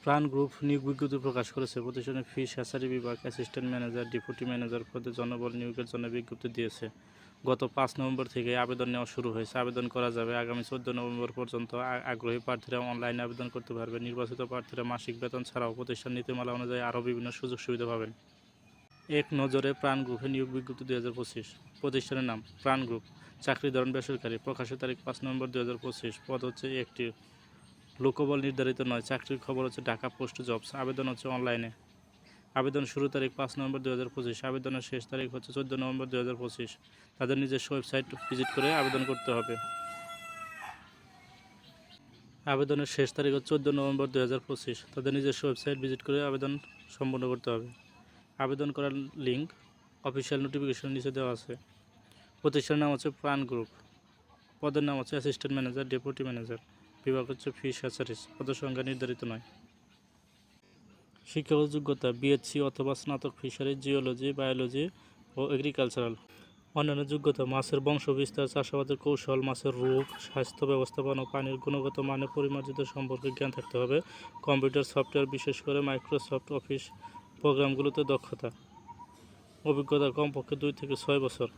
প্রাণ গ্রুপ নিয়োগ বিজ্ঞপ্তি প্রকাশ করেছে। প্রতিষ্ঠানের ফিশ হ্যাচারি বিভাগ অ্যাসিস্ট্যান্ট ম্যানেজার, ডেপুটি ম্যানেজার পদে জনবল নিয়োগের জন্য বিজ্ঞপ্তি দিয়েছে। গত 5 নভেম্বর থেকে আবেদন নেওয়া শুরু হয়েছে। আবেদন করা যাবে আগামী 14 নভেম্বর পর্যন্ত। আগ্রহী প্রার্থীরা অনলাইনে আবেদন করতে পারবেন। নির্বাচিত প্রার্থীরা মাসিক বেতন ছাড়াও প্রতিষ্ঠান নীতিমালা অনুযায়ী আরও বিভিন্ন সুযোগ সুবিধা পাবেন। এক নজরে প্রাণ গ্রুপে নিয়োগ বিজ্ঞপ্তি 2025। প্রতিষ্ঠানের নাম প্রাণ গ্রুপ। চাকরি ধরন বেসরকারি। প্রকাশের তারিখ 5 নভেম্বর 2025। পদ হচ্ছে একটি। লোকবল নির্ধারিত নয়। চাকরির খবর হচ্ছে ঢাকা পোস্ট জবস। আবেদন হচ্ছে অনলাইনে। আবেদন শুরু তারিখ 5 নভেম্বর 2025। আবেদনের শেষ তারিখ হচ্ছে 14 নভেম্বর 2025। তাদের নিজস্ব ওয়েবসাইট ভিজিট করে আবেদন করতে হবে। আবেদনের শেষ তারিখ হচ্ছে 14 নভেম্বর 2025। তাদের নিজস্ব ওয়েবসাইট ভিজিট করে আবেদন সম্পন্ন করতে হবে। আবেদন করার লিঙ্ক অফিসিয়াল নোটিফিকেশন নিচে দেওয়া আছে। প্রতিষ্ঠানের নাম হচ্ছে প্রাণ গ্রুপ। পদের নাম হচ্ছে অ্যাসিস্ট্যান্ট ম্যানেজার, ডেপুটি ম্যানেজার। বিভাগ হচ্ছে ফিশ হ্যাচারিজ। পদের সংখ্যা নির্ধারিত নয়। শিক্ষাগত যোগ্যতা বিএসসি অথবা স্নাতক ফিশারিজ, জিওলজি, বায়োলজি ও এগ্রিকালচারাল। অন্যান্য যোগ্যতা মাছের বংশবিস্তার, চাষাবাদের কৌশল, মাছের রোগ, স্বাস্থ্য ব্যবস্থাপনা ও পানির গুণগত মানে পরিমার্জিত সম্পর্কে জ্ঞান থাকতে হবে। কম্পিউটার সফটওয়্যার, বিশেষ করে মাইক্রোসফট অফিস প্রোগ্রামগুলোতে দক্ষতা। অভিজ্ঞতা কমপক্ষে 2 থেকে 6 বছর।